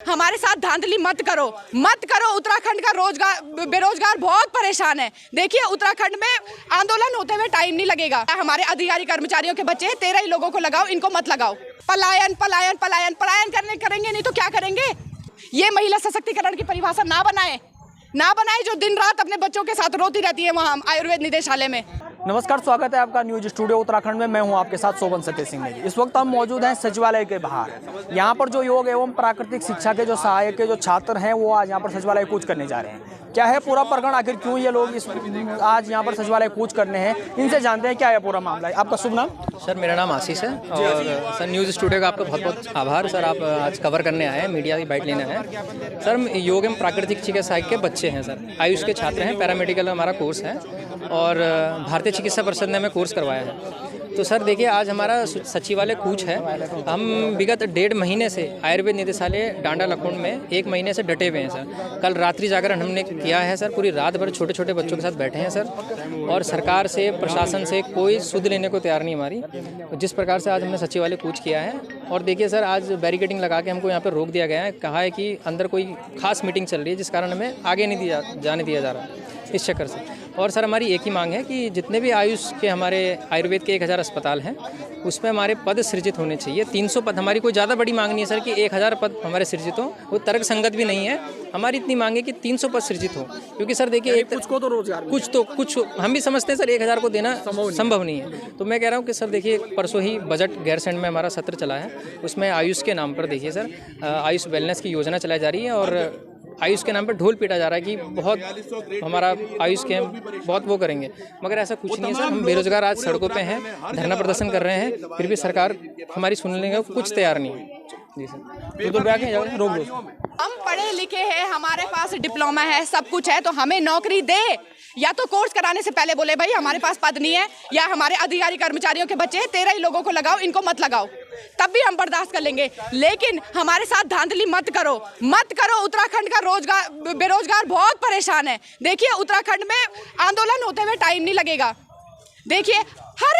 हमारे साथ धांधली मत करो। उत्तराखंड का बेरोजगार बहुत परेशान है। देखिए उत्तराखंड में आंदोलन होते हुए टाइम नहीं लगेगा। हमारे अधिकारी कर्मचारियों के बच्चे 13 ही लोगों को लगाओ, इनको मत लगाओ। पलायन पलायन पलायन पलायन करेंगे नहीं तो क्या करेंगे? ये महिला सशक्तिकरण की परिभाषा ना बनाए जो दिन रात अपने बच्चों के साथ रोती रहती है वहाँ आयुर्वेद निदेशालय में। नमस्कार, स्वागत है आपका न्यूज स्टूडियो उत्तराखंड में। मैं हूं आपके साथ शोभन सत्य सिंह नेगी। इस वक्त हम मौजूद हैं सचिवालय के बाहर। यहां पर जो योग एवं प्राकृतिक शिक्षा के जो सहायक के जो छात्र हैं वो आज यहां पर सचिवालय कूच करने जा रहे हैं। क्या है पूरा प्रकरण, आखिर क्यों ये लोग आज यहां पर सचिवालय कूच करने हैं, इनसे जानते हैं क्या है पूरा मामला है। आपका शुभ नाम? सर मेरा नाम आशीष है और सर न्यूज़ स्टूडियो का आपका बहुत बहुत आभार। सर आप आज कवर करने आए हैं, मीडिया की बाइट लेने आए हैं। सर योग एवं प्राकृतिक चिकित्सा सहायक के बच्चे हैं सर, आयुष के छात्र हैं, पैरामेडिकल हमारा कोर्स है और भारतीय चिकित्सा परिषद ने हमें कोर्स करवाया है। तो सर देखिए आज हमारा सचिवालय कूच है। हम विगत 1.5 महीने से आयुर्वेद निदेशालय डांडा लखनऊ में 1 महीने से डटे हुए हैं सर। कल रात्रि जागरण हमने किया है सर, पूरी रात भर छोटे छोटे बच्चों के साथ बैठे हैं सर और सरकार से प्रशासन से कोई सुध लेने को तैयार नहीं हमारी। जिस प्रकार से आज हमने सचिवालय कूच किया है और देखिए सर आज बैरिकेडिंग लगा के हमको यहाँ पर रोक दिया गया है। कहा है कि अंदर कोई खास मीटिंग चल रही है जिस कारण हमें आगे नहीं जाने दिया जा रहा है इस चक्कर से। और सर हमारी एक ही मांग है कि जितने भी आयुष के हमारे आयुर्वेद के 1000 अस्पताल हैं उसमें हमारे पद सृजित होने चाहिए। 300 पद, हमारी कोई ज़्यादा बड़ी मांग नहीं है सर कि 1000 पद हमारे सृजित हो, वो तर्क संगत भी नहीं है। हमारी इतनी मांग है कि 300 पद सृजित हो, क्योंकि सर देखिए कुछ को तो रोजगार कुछ हम भी समझते हैं सर 1000 को देना संभव नहीं है। तो मैं कह रहा हूँ कि सर देखिए परसों ही बजट गैरसैंण में हमारा सत्र चला है, उसमें आयुष के नाम पर देखिए सर आयुष वेलनेस की योजना चलाई जा रही है और आयुष के नाम पर ढोल पीटा जा रहा है कि बहुत हमारा आयुष के बहुत वो करेंगे, मगर ऐसा कुछ नहीं है सर। हम बेरोजगार आज सड़कों पे हैं, धरना प्रदर्शन कर रहे हैं, फिर भी सरकार हमारी सुनने का कुछ तैयार नहीं है। जी सर तो रोक दो। हम पढ़े लिखे हैं, हमारे पास डिप्लोमा है, सब कुछ है, तो हमें नौकरी दे। या तो कोर्स कराने से पहले बोले भाई हमारे पास पद नहीं है, या हमारे अधिकारी कर्मचारियों के बच्चे 13 ही लोगों को लगाओ, इनको मत लगाओ, तब भी हम बर्दाश्त कर लेंगे। लेकिन हमारे साथ धांधली मत करो। उत्तराखंड का बेरोजगार बहुत परेशान है। देखिए उत्तराखंड में आंदोलन होते हुए टाइम नहीं लगेगा। देखिए हर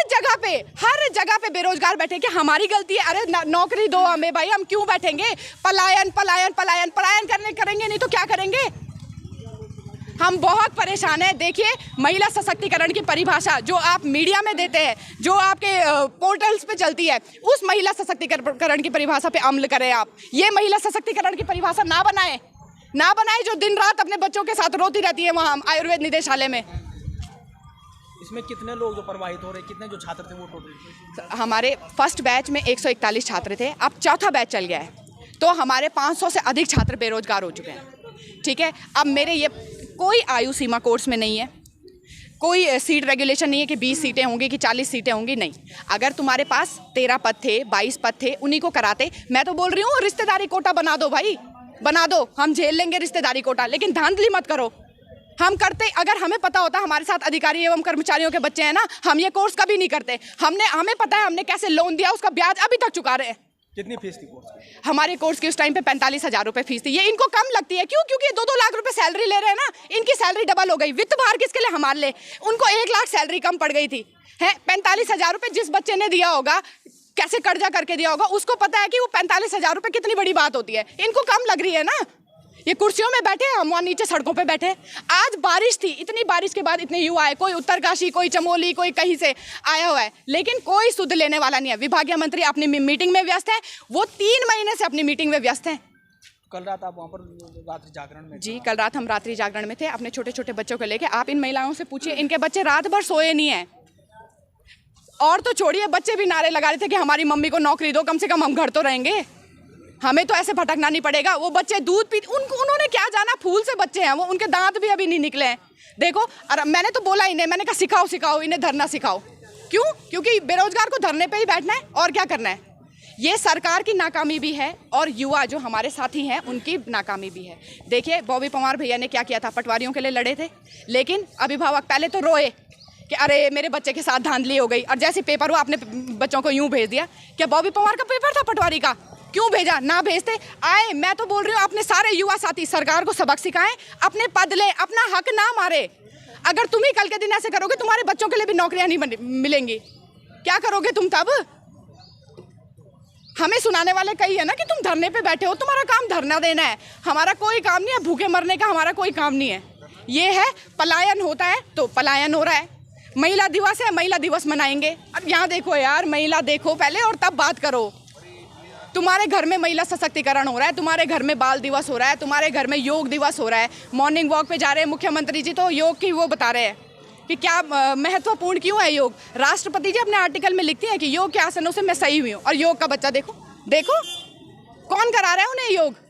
जगह पे बेरोजगार बैठे, कि हमारी गलती है? अरे नौकरी दो हमें भाई, हम क्यों बैठेंगे? पलायन पलायन पलायन पलायन करेंगे नहीं तो क्या करेंगे? हम बहुत परेशान हैं। देखिए महिला सशक्तिकरण की परिभाषा जो आप मीडिया में देते हैं, जो आपके पोर्टल्स पे चलती है, उस महिला सशक्तिकरण की परिभाषा पे अमल करें आप। ये महिला सशक्तिकरण की परिभाषा ना बनाए जो दिन रात अपने बच्चों के साथ रोती रहती है वहाँ आयुर्वेद निदेशालय में। इसमें कितने लोग जो प्रभावित हो रहे, कितने जो छात्र थे वो टोटल? हमारे फर्स्ट बैच में 141 छात्र थे, अब चौथा बैच चल गया है, तो हमारे 500 से अधिक छात्र बेरोजगार हो चुके हैं। ठीक है, अब मेरे ये कोई आयु सीमा कोर्स में नहीं है, कोई सीट रेगुलेशन नहीं है कि 20 सीटें होंगी कि 40 सीटें होंगी, नहीं। अगर तुम्हारे पास 13 पद थे, 22 पद थे, उन्हीं को कराते। मैं तो बोल रही हूँ रिश्तेदारी कोटा बना दो भाई, बना दो, हम झेल लेंगे रिश्तेदारी कोटा, लेकिन धांधली मत करो। हम करते, अगर हमें पता होता हमारे साथ अधिकारी एवं कर्मचारियों के बच्चे हैं ना, हम ये कोर्स कभी नहीं करते। हमें पता है हमने कैसे लोन दिया, उसका ब्याज अभी तक चुका रहे हैं। कितनी फीस थी कोर्स की? हमारे कोर्स की उस टाइम पे 45,000 रुपये फीस थी। ये इनको कम लगती है, क्यों? क्योंकि 2-2 लाख रुपए सैलरी ले रहे हैं ना, इनकी सैलरी डबल हो गई। वित्त भार किसके लिए? हमारे लिए। उनको 1 लाख सैलरी कम पड़ गई थी। है 45,000 रुपये जिस बच्चे ने दिया होगा, कैसे कर्जा करके दिया होगा, उसको पता है कि वो 45,000 रुपये कितनी बड़ी बात होती है। इनको कम लग रही है ना, ये कुर्सियों में बैठे, हम वहाँ नीचे सड़कों पे बैठे। आज बारिश थी, इतनी बारिश के बाद इतने युवा आए, कोई उत्तरकाशी, कोई चमोली, कोई कहीं से आया हुआ है, लेकिन कोई सुध लेने वाला नहीं है। विभागीय मंत्री अपनी मीटिंग में व्यस्त है, वो 3 महीने से अपनी मीटिंग में व्यस्त हैं। कल रात आप वहाँ पर रात्रि जागरण में? जी, कल रात हम रात्रि जागरण में थे, अपने छोटे छोटे बच्चों को लेके। आप इन महिलाओं से पूछिए, इनके बच्चे रात भर सोए नहीं है। और तो छोड़िए, बच्चे भी नारे लगा रहे थे कि हमारी मम्मी को नौकरी दो, कम से कम हम घर तो रहेंगे, हमें तो ऐसे भटकना नहीं पड़ेगा। वो बच्चे दूध पी, उन्होंने क्या जाना, फूल से बच्चे हैं वो, उनके दांत भी अभी नहीं निकले हैं। देखो, और मैंने तो बोला इन्हें, मैंने कहा सिखाओ इन्हें धरना सिखाओ। क्यों? क्योंकि बेरोजगार को धरने पे ही बैठना है, और क्या करना है। ये सरकार की नाकामी भी है और युवा जो हमारे साथी हैं उनकी नाकामी भी है। देखिए बॉबी पवार भैया ने क्या किया था, पटवारियों के लिए लड़े थे, लेकिन अभिभावक पहले तो रोए कि अरे मेरे बच्चे के साथ धांधली हो गई, और जैसे पेपर हुआ अपने बच्चों को यूँ भेज दिया। क्या बॉबी पवार का पेपर था पटवारी का? क्यों भेजा? ना भेजते आए। मैं तो बोल रही हूँ अपने सारे युवा साथी सरकार को सबक सिखाएं, अपने पद ले, अपना हक ना मारे। अगर तुम ही कल के दिन ऐसे करोगे, तुम्हारे बच्चों के लिए भी नौकरियां नहीं मिलेंगी, क्या करोगे तुम तब? हमें सुनाने वाले कई है ना कि तुम धरने पे बैठे हो, तुम्हारा काम धरना देना है, हमारा कोई काम नहीं है, भूखे मरने का हमारा कोई काम नहीं है। ये है पलायन होता है तो पलायन हो रहा है। महिला दिवस है, महिला दिवस मनाएंगे। अब यहाँ देखो यार, महिला देखो पहले और तब बात करो। तुम्हारे घर में महिला सशक्तिकरण हो रहा है, तुम्हारे घर में बाल दिवस हो रहा है, तुम्हारे घर में योग दिवस हो रहा है। मॉर्निंग वॉक पे जा रहे हैं मुख्यमंत्री जी तो योग की वो बता रहे हैं कि क्या महत्वपूर्ण क्यों है योग। राष्ट्रपति जी अपने आर्टिकल में लिखते हैं कि योग के आसनों से मैं सही हुई हूँ। और योग का बच्चा देखो देखो कौन करा रहा है उन्हें योग।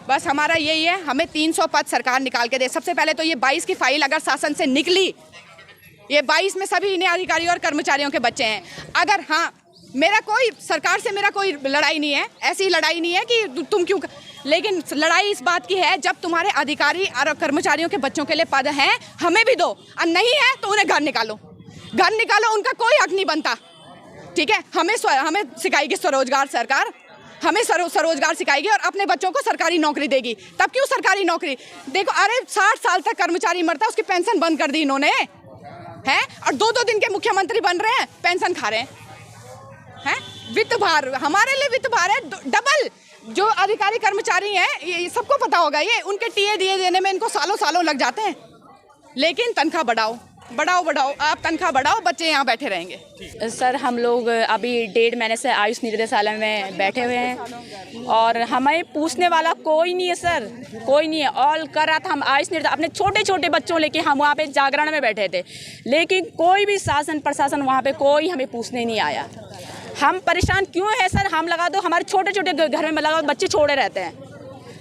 बस हमारा यही है, हमें 300 पद सरकार निकाल के दे। सबसे पहले तो ये 22 की फाइल अगर शासन से निकली, ये 22 में सभी इन्हें अधिकारियों और कर्मचारियों के बच्चे हैं। अगर हाँ, मेरा कोई सरकार से मेरा कोई लड़ाई नहीं है, ऐसी लड़ाई नहीं है कि तुम क्यों, लेकिन लड़ाई इस बात की है जब तुम्हारे अधिकारी और कर्मचारियों के बच्चों के लिए पद हैं, हमें भी दो, और नहीं है तो उन्हें घर निकालो, घर निकालो, उनका कोई हक नहीं बनता। ठीक है, हमें सिखाएगी स्वरोजगार सरकार, हमें स्वरोजगार सिखाएगी और अपने बच्चों को सरकारी नौकरी देगी। तब क्यों सरकारी नौकरी? देखो अरे 60 साल तक कर्मचारी मरता है, उसकी पेंशन बंद कर दी इन्होंने है, और 2-2 दिन के मुख्यमंत्री बन रहे हैं, पेंशन खा रहे हैं। वित्त भार हमारे लिए, वित्त भार है डबल। जो अधिकारी कर्मचारी हैं, ये सबको पता होगा, ये उनके टीए दिए देने में इनको सालों सालों लग जाते हैं। लेकिन तनख्वाह बढ़ाओ बढ़ाओ बढ़ाओ, आप तनख्वाह बढ़ाओ, बच्चे यहाँ बैठे रहेंगे। सर हम लोग अभी 1.5 महीने से आयुष निदेशालय में बैठे हुए हैं और हमें पूछने वाला कोई नहीं है सर, कोई नहीं है। ऑल कर रहा था, हम आयुष निदेशालय अपने छोटे छोटे बच्चों लेके हम वहाँ पे जागरण में बैठे थे, लेकिन कोई भी शासन प्रशासन वहाँ पे कोई हमें पूछने नहीं आया। हम परेशान क्यों है सर? हम लगा दो, हमारे छोटे छोटे घर में लगा दो, बच्चे छोड़े रहते हैं।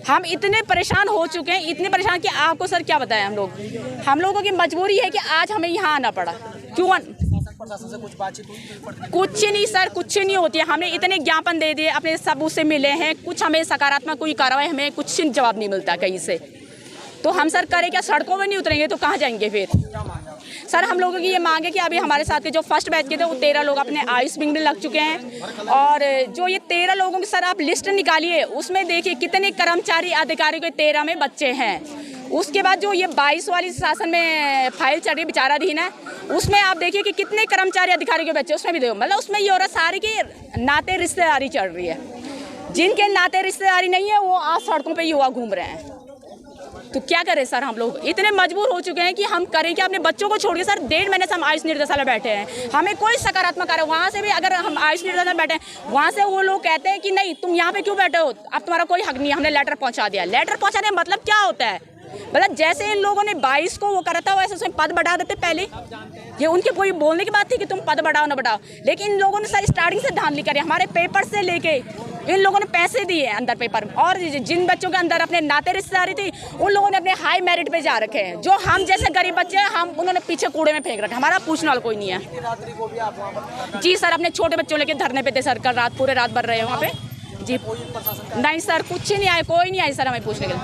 हम इतने परेशान हो चुके हैं, इतने परेशान कि आपको सर क्या बताएं। हम लोगों की मजबूरी है कि आज हमें यहाँ आना पड़ा। क्यों? कुछ नहीं सर, कुछ नहीं होती है। हमने इतने ज्ञापन दे दिए, अपने सबूत से मिले हैं, कुछ हमें सकारात्मक कोई कार्रवाई, हमें कुछ जवाब नहीं मिलता कहीं से। तो हम सर करें क्या? सड़कों में नहीं उतरेंगे तो कहाँ जाएंगे फिर? सर हम लोगों की ये मांग है कि अभी हमारे साथ के जो फर्स्ट बैच के थे वो 13 लोग अपने आयुष विंग में लग चुके हैं, और जो ये 13 लोगों की सर आप लिस्ट निकालिए, उसमें देखिए कितने कर्मचारी अधिकारी के 13 में बच्चे हैं। उसके बाद जो ये 22 वाली शासन में फाइल चल रही विचाराधीन है, उसमें आप देखिए कि कितने कर्मचारी अधिकारी के बच्चे, उसमें भी देखो, मतलब उसमें ये हो रहा सारी की नाते रिश्तेदारी चल रही है। जिनके नाते रिश्तेदारी नहीं है वो आज सड़कों पर युवा घूम रहे हैं। तो क्या करें सर? हम लोग इतने मजबूर हो चुके हैं कि हम करें कि अपने बच्चों को छोड़ के सर 1.5 महीने से हम आयुष निदेशालय बैठे हैं, हमें कोई सकारात्मक कार्य। वहाँ से भी अगर हम आयुष निदेशालय बैठे हैं, वहाँ से वो लोग कहते हैं कि नहीं तुम यहाँ पे क्यों बैठे हो, अब तुम्हारा कोई हक नहीं है, हमने लेटर पहुँचा दिया। लेटर पहुँचाने का मतलब क्या होता है? मतलब जैसे इन लोगों ने 22 को वो करा था वैसे उसमें पद बढ़ा देते पहले। ये उनके कोई बोलने की बात थी कि तुम पद बढ़ाओ ना बढ़ाओ, लेकिन इन लोगों ने सर स्टार्टिंग से धांधली करी। हमारे पेपर से लेके इन लोगों ने पैसे दिए अंदर पेपर, और जिन बच्चों के अंदर अपने नाते रिश्तेदारी थी उन लोगों ने अपने हाई मेरिट पे जा रखे हैं। जो हम जैसे गरीब बच्चे हैं, हम उन्होंने पीछे कूड़े में फेंक रखे। हमारा पूछने वाला कोई नहीं है। जी सर, अपने छोटे बच्चों लेके धरने पे थे सर, कल रात पूरे रात भर रहे हैं वहाँ पे। जी नहीं सर, कुछ नहीं आए, कोई नहीं आए सर हमें पूछने के लिए।